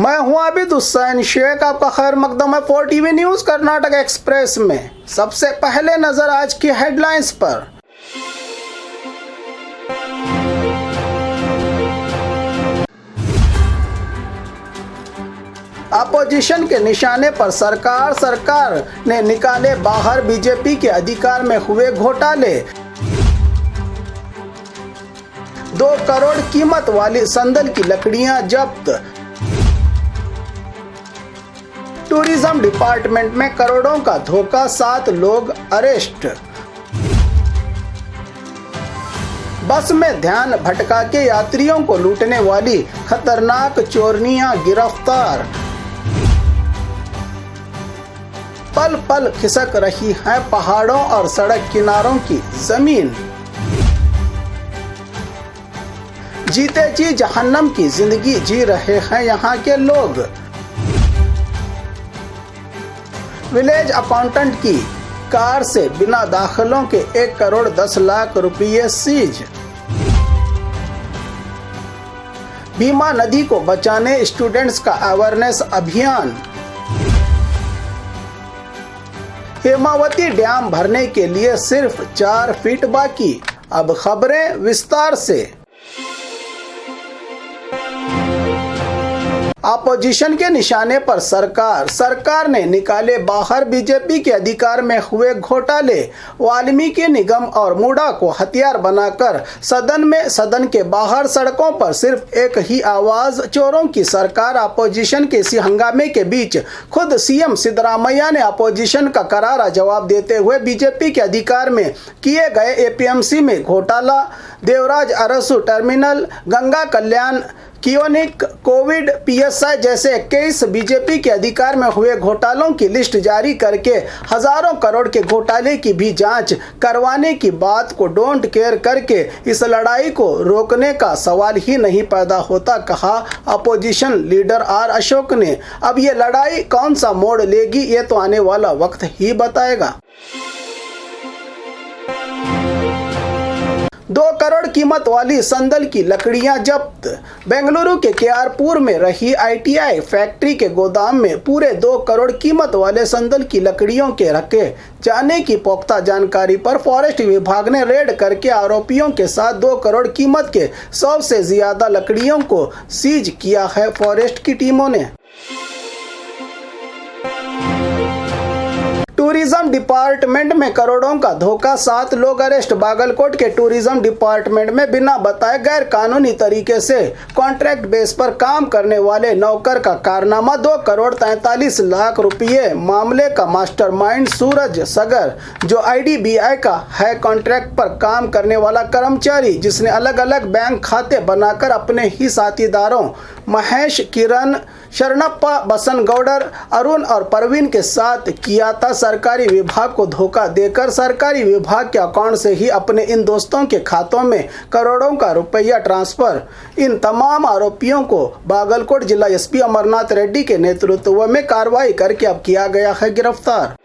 मैं हूं आबिद हुसैन शेख, आपका खैर मकदम है 4TV न्यूज कर्नाटक एक्सप्रेस में। सबसे पहले नजर आज की हेडलाइंस पर। अपोजिशन के निशाने पर सरकार ने निकाले बाहर बीजेपी के अधिकार में हुए घोटाले। 2 करोड़ कीमत वाली संदल की लकड़ियां जब्त। टूरिज्म डिपार्टमेंट में करोड़ों का धोखा, 7 लोग अरेस्ट। बस में ध्यान भटका के यात्रियों को लूटने वाली खतरनाक चोरनियां गिरफ्तार। पल पल खिसक रही है पहाड़ों और सड़क किनारों की जमीन। जीते जी जहन्नम की जिंदगी जी रहे हैं यहाँ के लोग। विलेज अकाउंटेंट की कार से बिना दाखिलों के 1 करोड़ 10 लाख रुपये सीज। भीमा नदी को बचाने स्टूडेंट्स का अवेयरनेस अभियान। हेमावती डैम भरने के लिए सिर्फ 4 फीट बाकी। अब खबरें विस्तार से। अपोजिशन के निशाने पर सरकार ने निकाले बाहर बीजेपी के अधिकार में हुए घोटाले। वाल्मीकि निगम और मूडा को हथियार बनाकर सदन के बाहर सड़कों पर सिर्फ एक ही आवाज, चोरों की सरकार। अपोजिशन के इसी हंगामे के बीच खुद सीएम सिद्धरामैया ने अपोजिशन का करारा जवाब देते हुए बीजेपी के अधिकार में किए गए एपीएमसी में घोटाला, देवराज अरसू टर्मिनल, गंगा कल्याण कियोनिक, कोविड, पीएसआई जैसे 21 बीजेपी के अधिकार में हुए घोटालों की लिस्ट जारी करके हजारों करोड़ के घोटाले की भी जांच करवाने की बात को डोंट केयर करके इस लड़ाई को रोकने का सवाल ही नहीं पैदा होता, कहा अपोजिशन लीडर आर अशोक ने। अब ये लड़ाई कौन सा मोड़ लेगी ये तो आने वाला वक्त ही बताएगा। 2 करोड़ कीमत वाली संदल की लकड़ियां जब्त। बेंगलुरु के केआरपुर में रही आईटीआई फैक्ट्री के गोदाम में पूरे 2 करोड़ कीमत वाले संदल की लकड़ियों के रखे जाने की पुख्ता जानकारी पर फॉरेस्ट विभाग ने रेड करके आरोपियों के साथ 2 करोड़ कीमत के 100 से ज्यादा लकड़ियों को सीज किया है फॉरेस्ट की टीमों ने। टूरिज्म डिपार्टमेंट में करोड़ों का धोखा, 7 लोग अरेस्ट। बागलकोट के टूरिज्म डिपार्टमेंट में बिना बताए गैर कानूनी तरीके से कॉन्ट्रैक्ट बेस पर काम करने वाले नौकर का कारनामा। 2 करोड़ 43 लाख रुपये। मामले का मास्टरमाइंड सूरज सगर, जो आईडीबीआई का है कॉन्ट्रैक्ट पर काम करने वाला कर्मचारी, जिसने अलग अलग बैंक खाते बनाकर अपने ही साथीदारों महेश, किरण, शरणप्पा, बसनगौडर, अरुण और परवीन के साथ किया था। सरकारी विभाग को धोखा देकर सरकारी विभाग के अकाउंट से ही अपने इन दोस्तों के खातों में करोड़ों का रुपया ट्रांसफर। इन तमाम आरोपियों को बागलकोट जिला एसपी अमरनाथ रेड्डी के नेतृत्व में कार्रवाई करके अब किया गया है गिरफ्तार।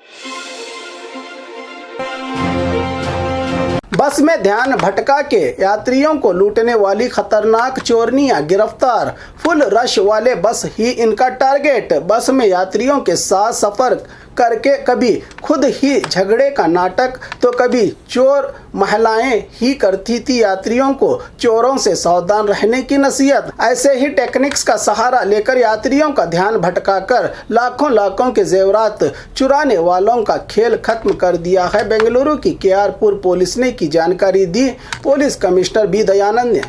बस में ध्यान भटका के यात्रियों को लूटने वाली खतरनाक चोरनियां गिरफ्तार। फुल रश वाले बस ही इनका टारगेट। बस में यात्रियों के साथ सफर करके कभी खुद ही झगड़े का नाटक तो कभी चोर महिलाएं ही करती थी यात्रियों को चोरों से सावधान रहने की नसीहत। ऐसे ही टेक्निक्स का सहारा लेकर यात्रियों का ध्यान भटकाकर लाखों के जेवरात चुराने वालों का खेल खत्म कर दिया है बेंगलुरु की केआरपुर पुलिस ने की जानकारी दी पुलिस कमिश्नर बी दयानंद ने।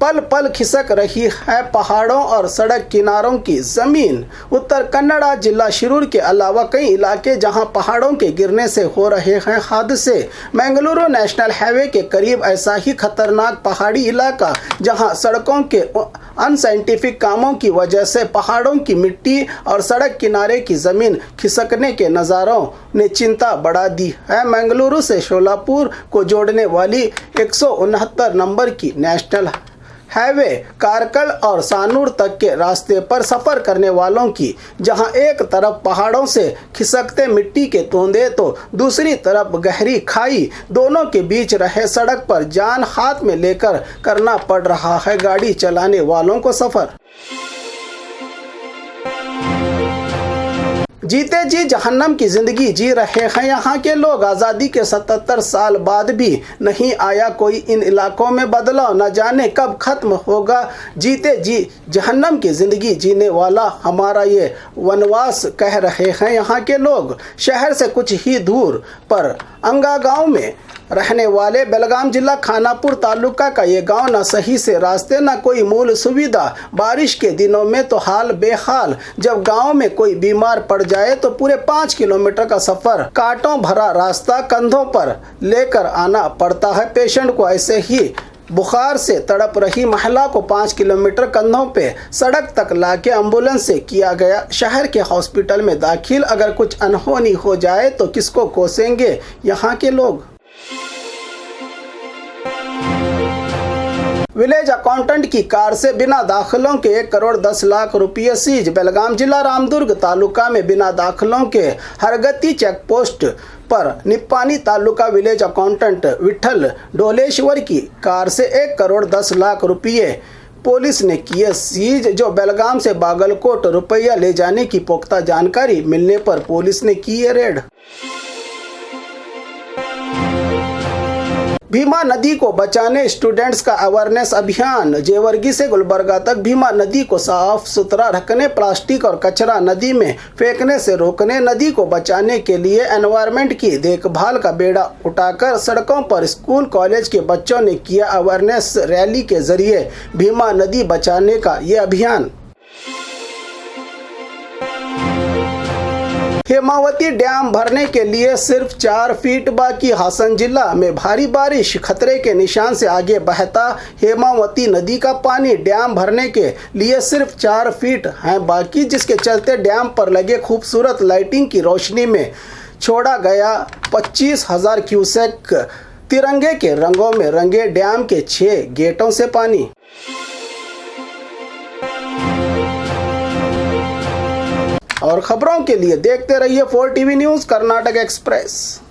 पल पल खिसक रही है पहाड़ों और सड़क किनारों की जमीन। उत्तर कन्नड़ा जिला शिरूर के अलावा कई इलाके जहां पहाड़ों के गिरने से हो रहे हैं हादसे। बेंगलुरु नेशनल हाईवे के करीब ऐसा ही खतरनाक पहाड़ी इलाका जहां सड़कों के अनसाइंटिफिक कामों की वजह से पहाड़ों की मिट्टी और सड़क किनारे की जमीन खिसकने के नज़ारों ने चिंता बढ़ा दी है। बेंगलुरु से शोलापुर को जोड़ने वाली 169 नंबर की नेशनल हाईवे कारकल और सानूर तक के रास्ते पर सफर करने वालों की जहां एक तरफ पहाड़ों से खिसकते मिट्टी के तोंदे तो दूसरी तरफ गहरी खाई, दोनों के बीच रहे सड़क पर जान हाथ में लेकर करना पड़ रहा है गाड़ी चलाने वालों को सफर। जीते जी जहन्नम की जिंदगी जी रहे हैं यहाँ के लोग। आज़ादी के 77 साल बाद भी नहीं आया कोई इन इलाकों में बदलाव, न जाने कब खत्म होगा जीते जी जहन्नम की जिंदगी जीने वाला हमारा ये वनवास, कह रहे हैं यहाँ के लोग। शहर से कुछ ही दूर पर अंगा गांव में रहने वाले बेलगाम जिला खानापुर तालुका का ये गांव न सही से रास्ते न कोई मूल सुविधा। बारिश के दिनों में तो हाल बेहाल, जब गांव में कोई बीमार पड़ जाए तो पूरे 5 किलोमीटर का सफर, कांटों भरा रास्ता कंधों पर लेकर आना पड़ता है पेशेंट को। ऐसे ही बुखार से तड़प रही महिला को 5 किलोमीटर कंधों पे सड़क तक लाके एम्बुलेंस से किया गया शहर के हॉस्पिटल में दाखिल। अगर कुछ अनहोनी हो जाए तो किसको कोसेंगे यहाँ के लोग। विलेज अकाउंटेंट की कार से बिना दाखिलों के 1 करोड़ 10 लाख रुपये सीज। बेलगाम जिला रामदुर्ग तालुका में बिना दाखिलों के हरगति चेक पोस्ट पर निप्पानी तालुका विलेज अकाउंटेंट विठल डोलेश्वर की कार से 1 करोड़ 10 लाख रुपये पुलिस ने किए सीज, जो बेलगाम से बागलकोट रुपया ले जाने की पुख्ता जानकारी मिलने पर पुलिस ने की रेड। भीमा नदी को बचाने स्टूडेंट्स का अवेयरनेस अभियान। जेवर्गी से गुलबर्गा तक भीमा नदी को साफ सुथरा रखने, प्लास्टिक और कचरा नदी में फेंकने से रोकने, नदी को बचाने के लिए एनवायरनमेंट की देखभाल का बेड़ा उठाकर सड़कों पर स्कूल कॉलेज के बच्चों ने किया अवेयरनेस रैली के जरिए भीमा नदी बचाने का ये अभियान। हेमावती डैम भरने के लिए सिर्फ 4 फीट बाकी। हासन जिला में भारी बारिश, खतरे के निशान से आगे बहता हेमावती नदी का पानी डैम भरने के लिए सिर्फ 4 फीट है बाकी, जिसके चलते डैम पर लगे खूबसूरत लाइटिंग की रोशनी में छोड़ा गया 25,000 क्यूसेक तिरंगे के रंगों में रंगे डैम के 6 गेटों से पानी। और खबरों के लिए देखते रहिए 4 टीवी न्यूज़ कर्नाटक एक्सप्रेस।